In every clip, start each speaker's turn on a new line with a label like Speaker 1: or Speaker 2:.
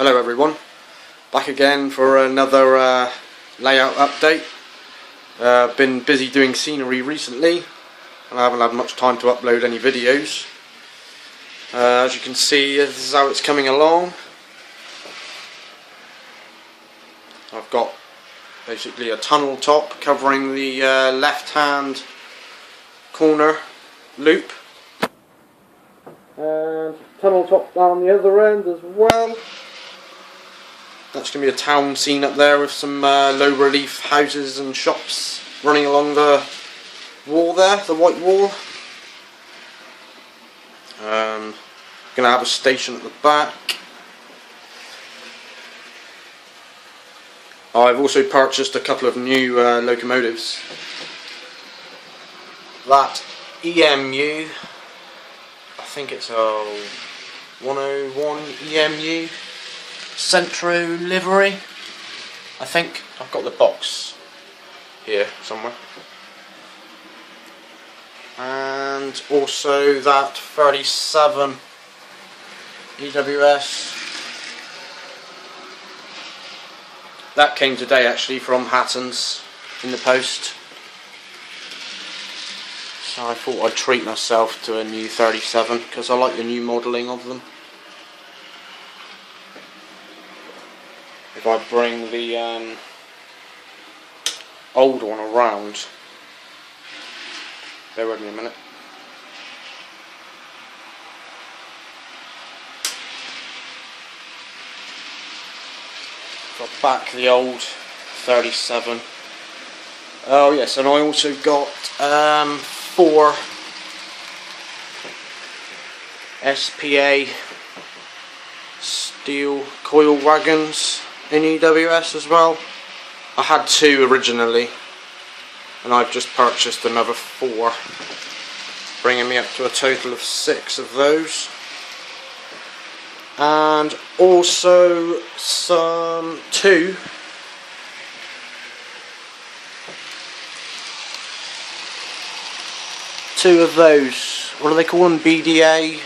Speaker 1: Hello everyone, back again for another layout update. Been busy doing scenery recently and I haven't had much time to upload any videos. As you can see, this is how it's coming along. I've got basically a tunnel top covering the left hand corner loop, and tunnel top down the other end as well. That's going to be a town scene up there with some low relief houses and shops running along the wall there, the white wall. Going to have a station at the back. I've also purchased a couple of new locomotives. That EMU, I think it's a 101 EMU Centro livery. I think I've got the box here somewhere. And also that 37 EWS. That came today actually from Hatton's in the post. So I thought I'd treat myself to a new 37 because I like the new modelling of them. If I bring the old one around, bear with me a minute. Got back the old 37. Oh yes, and I also got 4 SPA steel coil wagons in EWS as well. I had 2 originally and I've just purchased another 4, bringing me up to a total of 6 of those. And also some 2 of those, what do they call them, BDA,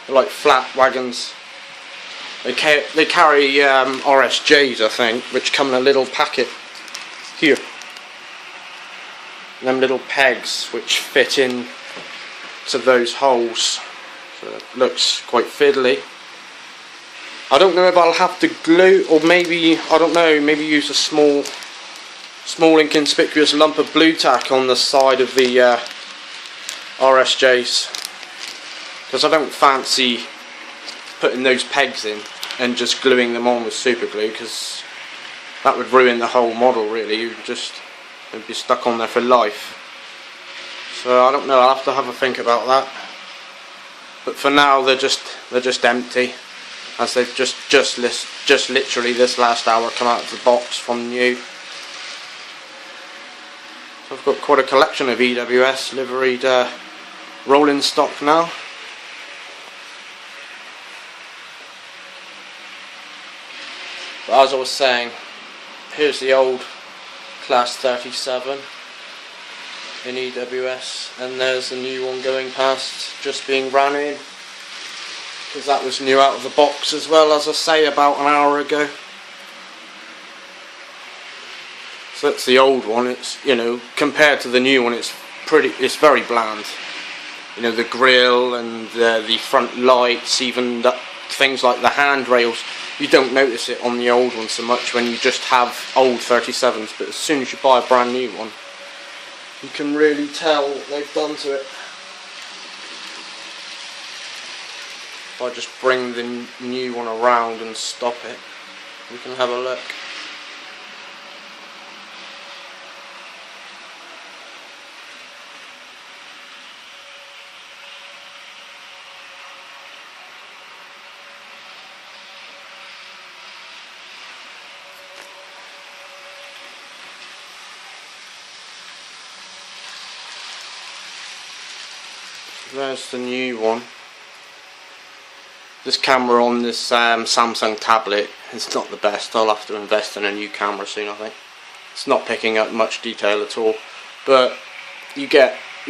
Speaker 1: like flat wagons. They carry RSJs, I think, which come in a little packet here. And them little pegs which fit in to those holes. So it looks quite fiddly. I don't know if I'll have to glue, or maybe, I don't know, maybe use a small inconspicuous lump of blue tack on the side of the RSJs, because I don't fancy putting those pegs in and just gluing them on with super glue, because that would ruin the whole model really. You'd be stuck on there for life. So I don't know, I'll have to have a think about that. But for now they're just empty, as they've just literally this last hour come out of the box from new. So I've got quite a collection of EWS liveried rolling stock now. But as I was saying, here's the old class 37 in EWS, and there's the new one going past, just being ran in, because that was new out of the box as well, as I say, about an hour ago. So that's the old one. It's, you know, compared to the new one, it's very bland. You know, the grille and the front lights, even things like the handrails, you don't notice it on the old one so much when you just have old 37s, but as soon as you buy a brand new one, you can really tell what they've done to it. If I just bring the new one around and stop it, we can have a look. There's the new one. This camera on this Samsung tablet is not the best. I'll have to invest in a new camera soon, I think. It's not picking up much detail at all, but you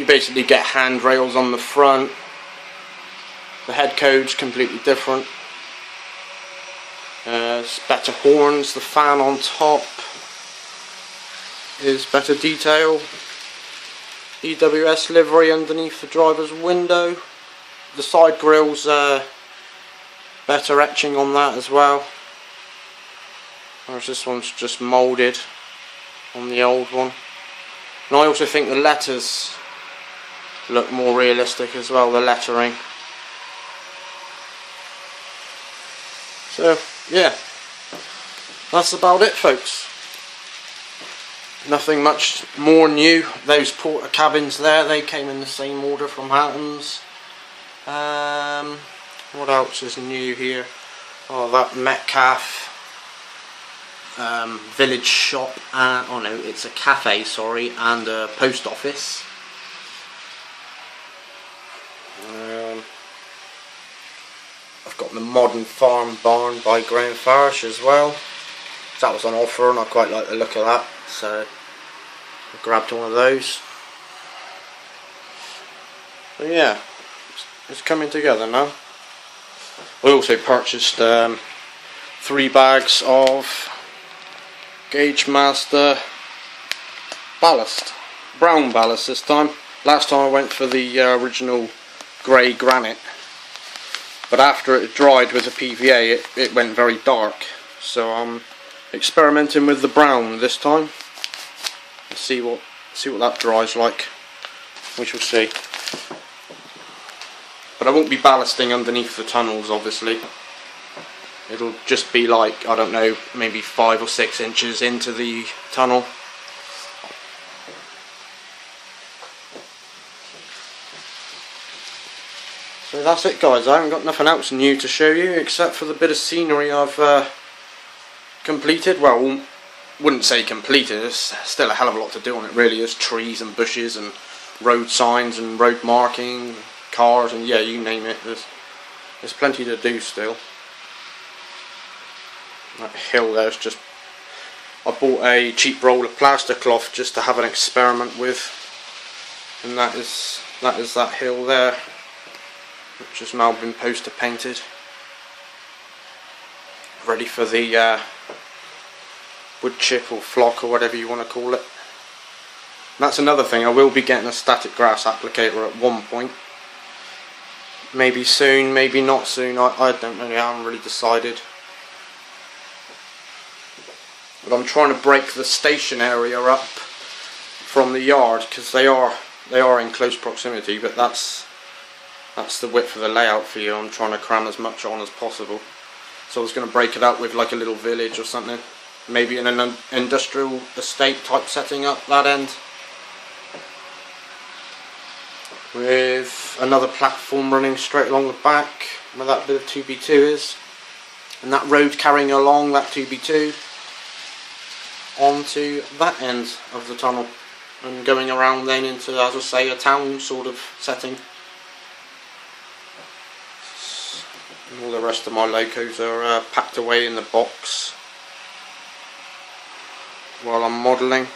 Speaker 1: basically get handrails on the front, The head code's completely different. It's better horns, the fan on top is better detail. EWS livery underneath the driver's window. The side grill's better etching on that as well. Whereas this one's just moulded on the old one. And I also think the letters look more realistic as well, the lettering. So yeah, that's about it, folks. Nothing much more new. Those porter cabins there, they came in the same order from Hatton's. What else is new here? Oh, that Metcalf village shop, oh no, it's a cafe, sorry, and a post office. I've got the modern farm barn by Graham Farish as well. That was on offer and I quite like the look of that, so I grabbed one of those. But yeah, it's coming together now. I also purchased 3 bags of Gauge Master ballast, brown ballast this time. Last time I went for the original grey granite, but after it dried with the PVA it went very dark, so I'm experimenting with the brown this time. Let's see what that dries like. We shall see. But I won't be ballasting underneath the tunnels, obviously. It'll just be like, I don't know, maybe 5 or 6 inches into the tunnel. So that's it, guys. I haven't got nothing else new to show you except for the bit of scenery I've completed. Well, wouldn't say completed, there's still a hell of a lot to do on it really. There's trees and bushes and road signs and road marking, cars, and yeah, you name it, there's plenty to do still. That hill there's just, I bought a cheap roll of plaster cloth just to have an experiment with, and that is that hill there, which has now been poster painted, ready for the wood chip or flock or whatever you want to call it. And that's another thing, I will be getting a static grass applicator at one point. Maybe soon, maybe not soon, I don't really, I haven't really decided. But I'm trying to break the station area up from the yard, because they are in close proximity, but that's the width of the layout for you. I'm trying to cram as much on as possible. So I was going to break it up with like a little village or something. Maybe in an industrial estate type setting up that end. With another platform running straight along the back where that bit of 2B2 is. And that road carrying along that 2B2 onto that end of the tunnel. And going around then into, as I say, a town sort of setting. And all the rest of my locos are packed away in the box while I'm modelling.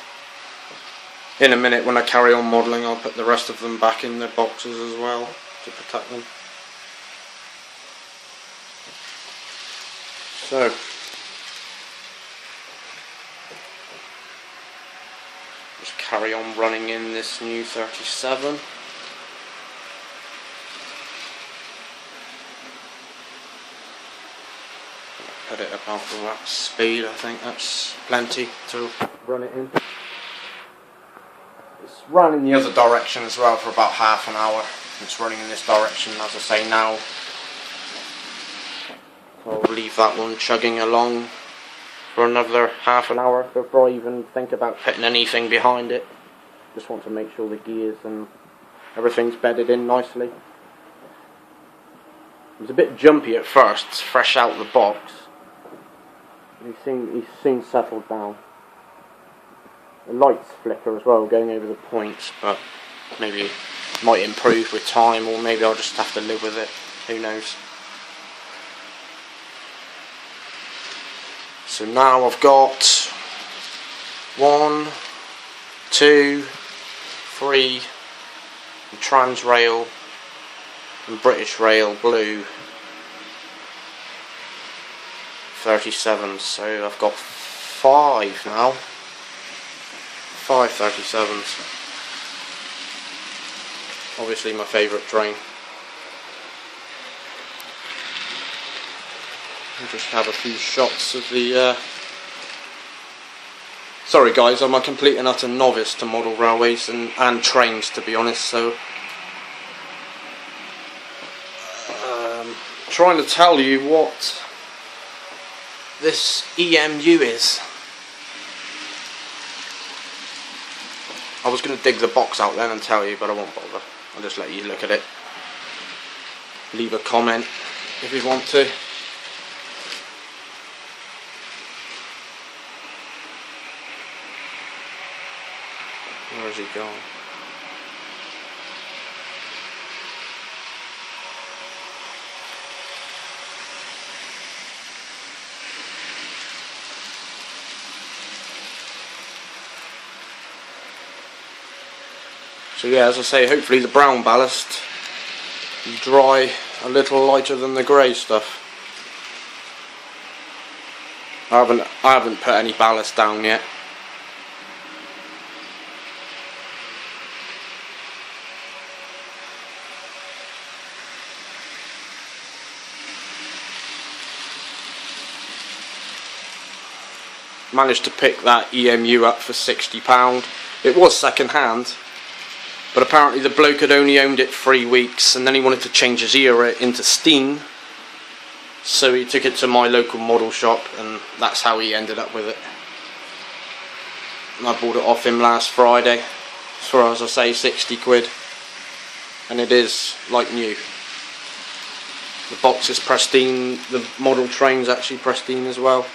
Speaker 1: In a minute, when I carry on modelling, I'll put the rest of them back in their boxes as well to protect them. So, just carry on running in this new 37. Put it about that speed, I think that's plenty to run it in. It's run in the other direction as well for about half an hour. It's running in this direction, as I say now. So I'll leave that one chugging along for another half an hour before I even think about putting anything behind it. Just want to make sure the gears and everything's bedded in nicely. It was a bit jumpy at first, fresh out the box. He's soon settled down. The lights flicker as well, going over the points, but maybe it might improve with time, or maybe I'll just have to live with it. Who knows? So now I've got 1, 2, 3 the trans rail and British Rail blue 37s, so I've got 5 now. 5 37s. Obviously my favourite train. I'll just have a few shots of the sorry guys, I'm a complete and utter novice to model railways and trains, to be honest, so trying to tell you what this EMU is. I was going to dig the box out then and tell you, but I won't bother. I'll just let you look at it. Leave a comment if you want to. Where has he gone? So yeah, as I say, hopefully the brown ballast will dry a little lighter than the grey stuff. I haven't put any ballast down yet. Managed to pick that EMU up for £60. It was second hand, but apparently the bloke had only owned it 3 weeks, and then he wanted to change his era into steam, so he took it to my local model shop, and that's how he ended up with it. And I bought it off him last Friday for, as I say, 60 quid, and it is like new. The box is pristine, the model train's actually pristine as well.